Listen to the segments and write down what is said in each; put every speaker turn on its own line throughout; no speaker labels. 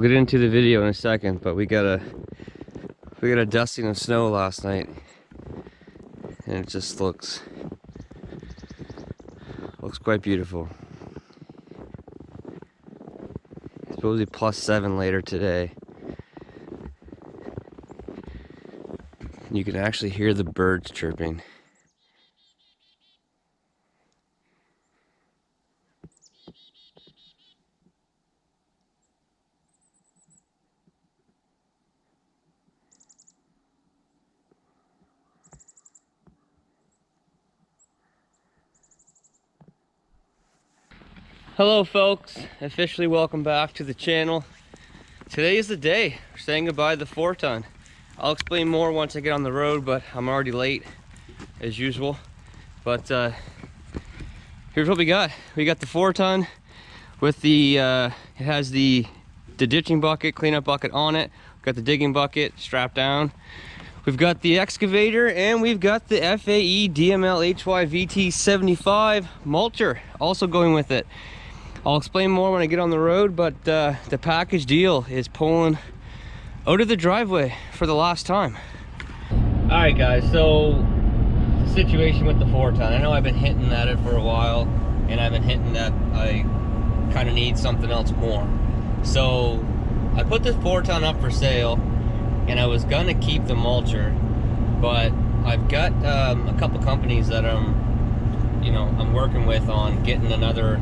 We'll get into the video in a second, but we got a dusting of snow last night, and it just looks quite beautiful. It's supposed to be +7 later today. You can actually hear the birds chirping. Hello folks, officially welcome back to the channel. Today is the day. We're saying goodbye to the 4-ton. I'll explain more once I get on the road, but I'm already late as usual. But here's what we got. We got the 4-ton with the it has the ditching bucket, cleanup bucket on it. We've got the digging bucket strapped down. We've got the excavator, and we've got the FAE DML HY VT75 mulcher also going with it. I'll explain more when I get on the road, but the package deal is pulling out of the driveway for the last time. All right guys, so the situation with the 4-ton. I know I've been hinting at it for a while, and I've been hinting that I kind of need something else more. So I put this 4-ton up for sale, and I was gonna keep the mulcher, but I've got a couple companies that I'm working with on getting another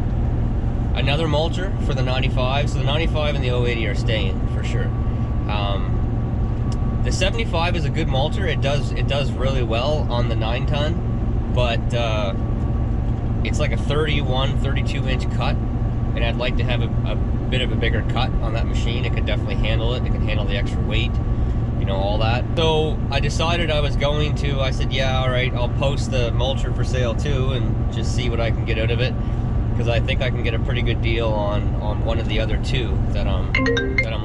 mulcher for the 95. So the 95 and the 080 are staying for sure. The 75 is a good mulcher. It does really well on the 9-ton, but it's like a 32 inch cut, and I'd like to have a bit of a bigger cut on that machine. It could definitely handle it. It can handle the extra weight, all that. So I decided I said, yeah, all right, I'll post the mulcher for sale too, and just see what I can get out of it, because I think I can get a pretty good deal on one of the other two that I'm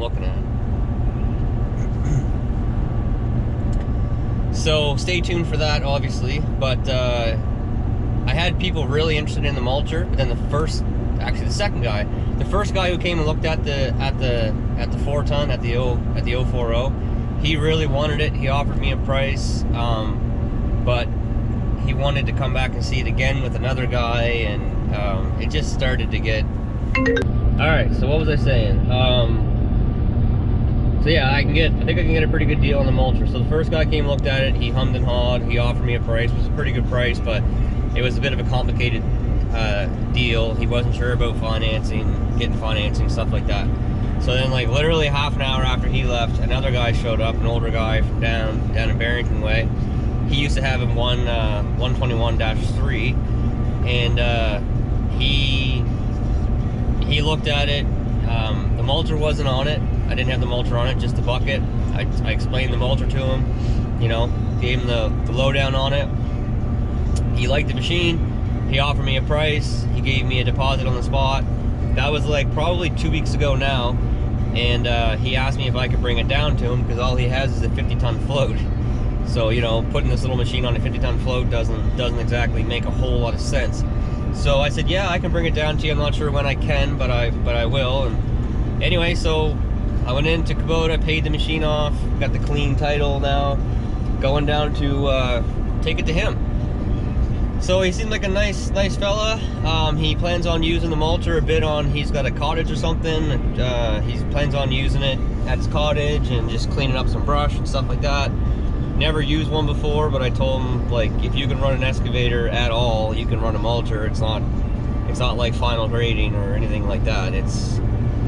looking at. So stay tuned for that, obviously. But I had people really interested in the mulcher, but then the second guy, the first guy who came and looked at the 4-ton at the 040, he really wanted it. He offered me a price, but he wanted to come back and see it again with another guy, and it just started to get... Alright, so what was I saying? So yeah, I think I can get a pretty good deal on the mulcher. So the first guy came and looked at it, he hummed and hawed, he offered me a price. It was a pretty good price, but it was a bit of a complicated deal. He wasn't sure about getting financing, stuff like that. So then, like, literally half an hour after he left, another guy showed up, an older guy from down in Barrington way. He used to have him 121-3, and he looked at it. The mulcher wasn't on it. I didn't have the mulcher on it, just the bucket. I explained the mulcher to him, gave him the lowdown on it. He liked the machine. He offered me a price. He gave me a deposit on the spot. That was like probably 2 weeks ago now, and he asked me if I could bring it down to him, because all he has is a 50-ton float. So putting this little machine on a 50-ton float doesn't exactly make a whole lot of sense. So I said, yeah, I can bring it down to you. I'm not sure when I can, but I will. And anyway, so I went into Kubota, paid the machine off, got the clean title now, going down to take it to him. So he seemed like a nice fella. He plans on using the mulcher a bit he's got a cottage or something. He plans on using it at his cottage and just cleaning up some brush and stuff like that. Never used one before, but I told him, like, if you can run an excavator at all, you can run a mulcher. It's not like final grading or anything like that. There's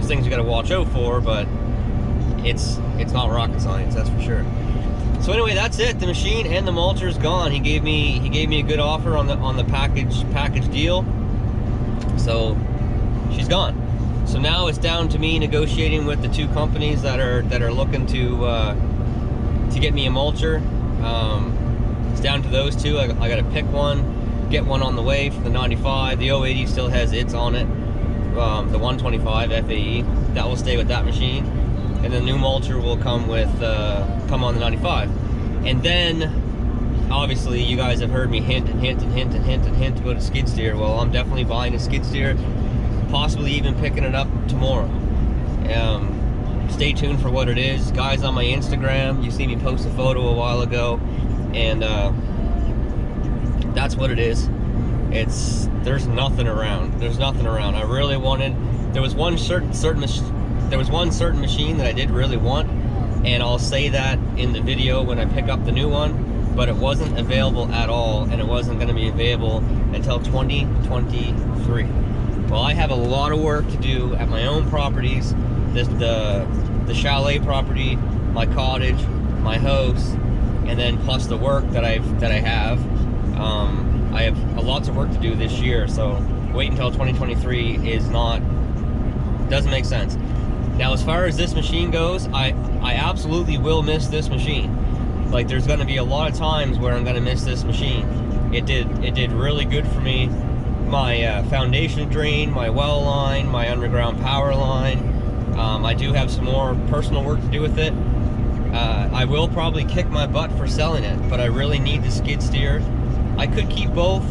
things you got to watch out for, but it's not rocket science, that's for sure. So anyway, that's it. The machine and the mulcher is gone. He gave me a good offer on the package deal. So she's gone. So now it's down to me negotiating with the two companies that are looking to get me a mulcher. It's down to those two. I got to pick one, get one on the way for the 95. The 080 still has its on it. The 125 FAE, that will stay with that machine, and the new mulcher will come on the 95. And then obviously you guys have heard me hint about a skid steer. Well, I'm definitely buying a skid steer, possibly even picking it up tomorrow. stay tuned for what it is. Guys, on my Instagram, you see me post a photo a while ago, and that's what it is. There's nothing around. There's nothing around. I really wanted. There was one certain machine that I did really want, and I'll say that in the video when I pick up the new one, but it wasn't available at all, and it wasn't going to be available until 2023. Well, I have a lot of work to do at my own properties, the chalet property, my cottage, my house, and then plus the work that I have. I have lots of work to do this year, so wait until 2023 doesn't make sense. Now, as far as this machine goes, I absolutely will miss this machine. Like, there's going to be a lot of times where I'm going to miss this machine. It did really good for me. My foundation drain, my well line, my underground power line. I do have some more personal work to do with it. I will probably kick my butt for selling it, but I really need the skid steer. I could keep both,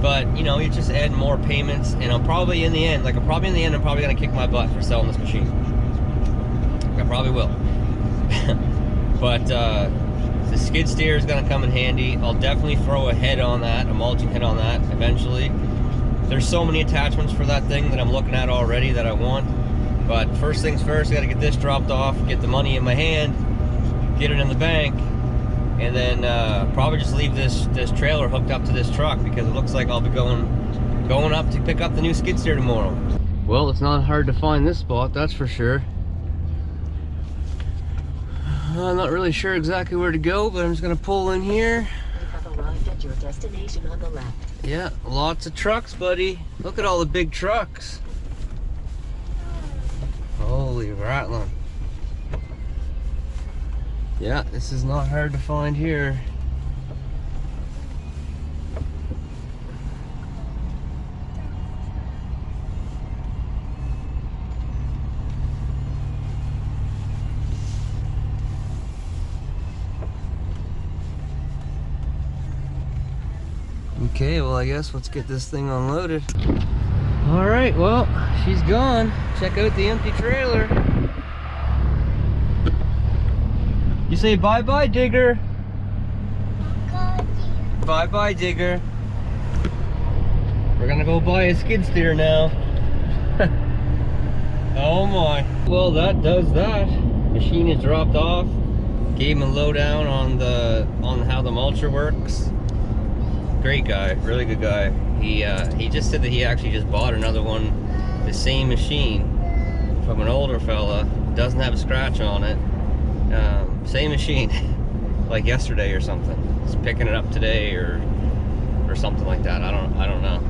but you know, you just add more payments, and I'm probably in the end gonna kick my butt for selling this machine. I probably will. But the skid steer is gonna come in handy. I'll definitely throw a head on that, a mulching head on that eventually. There's so many attachments for that thing that I'm looking at already that I want. But first things first, I gotta get this dropped off, get the money in my hand, get it in the bank, and then probably just leave this trailer hooked up to this truck, because it looks like I'll be going up to pick up the new skid steer tomorrow. Well, it's not hard to find this spot, that's for sure. I'm not really sure exactly where to go, but I'm just gonna pull in here.
You have arrived at your destination on the left.
Yeah, lots of trucks, buddy. Look at all the big trucks. Holy rattling. Yeah, this is not hard to find here. Okay, well, I guess let's get this thing unloaded. All right, well, she's gone. Check out the empty trailer. You say bye-bye, digger. Bye-bye, digger. We're gonna go buy a skid steer now. Oh my. Well, that does that. Machine is dropped off. Gave him a lowdown on how the mulcher works. Great guy, really good guy. He just said that he actually just bought another one, the same machine, from an older fella. Doesn't have a scratch on it. Same machine, like yesterday or something. He's picking it up today or something like that. I don't know.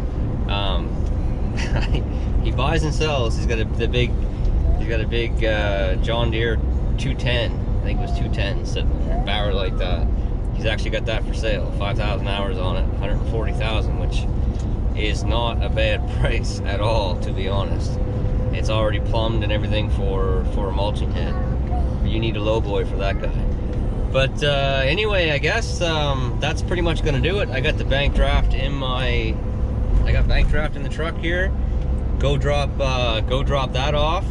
He buys and sells. He's got a big John Deere 210. I think it was 210 sitting there, barrel like that. He's actually got that for sale. 5,000 hours on it, 140,000, which is not a bad price at all, to be honest. It's already plumbed and everything for a mulching head. You need a low boy for that guy. But anyway, I guess that's pretty much gonna do it. I got the bank draft in the truck here. Go drop that off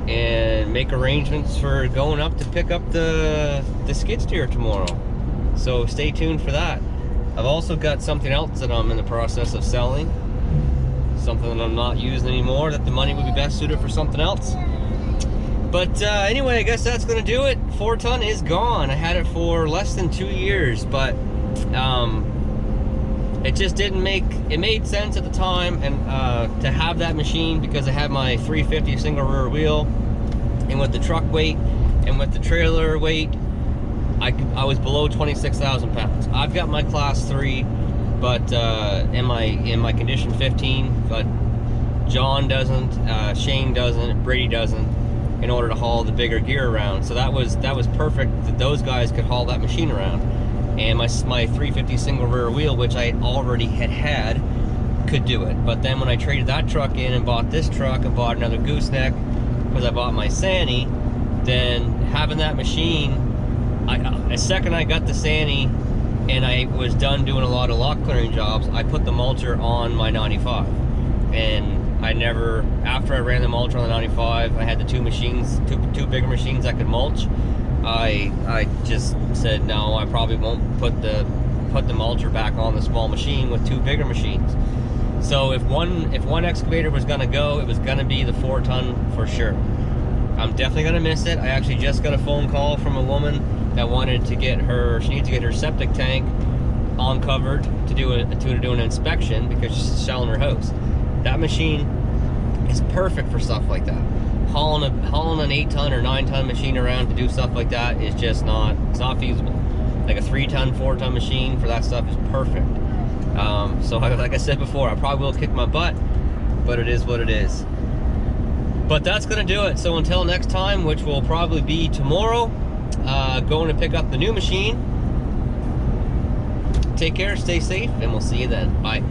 and make arrangements for going up to pick up the skid steer tomorrow. So stay tuned for that. I've also got something else that I'm in the process of selling. Something that I'm not using anymore, that the money would be best suited for something else. But anyway, I guess that's gonna do it. 4-ton is gone. I had it for less than 2 years, but it just didn't it made sense at the time, and to have that machine, because I had my 350 single rear wheel, and with the truck weight and with the trailer weight, I was below 26,000 pounds. I've got my class 3, but in my condition 15, but John doesn't, Shane doesn't, Brady doesn't, in order to haul the bigger gear around. So that was perfect that those guys could haul that machine around. And my 350 single rear wheel, which I already had, could do it. But then when I traded that truck in and bought this truck and bought another gooseneck, because I bought my Sani, then having that machine, the second I got the Sani and I was done doing a lot of lot clearing jobs, I put the mulcher on my 95. And I never, after I ran the mulcher on the 95, I had the two machines, two bigger machines that could mulch. I just said no, I probably won't put the mulcher back on the small machine with two bigger machines. So if one excavator was gonna go, it was gonna be the 4-ton for sure. I'm definitely gonna miss it. I actually just got a phone call from a woman that wanted to get her, she needs to get her septic tank uncovered to do an inspection because she's selling her house. That machine is perfect for stuff like that. Hauling an 8-ton or 9-ton machine around to do stuff like that is just not, it's not feasible. Like a 3-ton, 4-ton machine for that stuff is perfect. So like I said before, I probably will kick my butt, but it is what it is. But that's gonna do it. So until next time, which will probably be tomorrow, going to pick up the new machine. Take care, stay safe, and we'll see you then. Bye.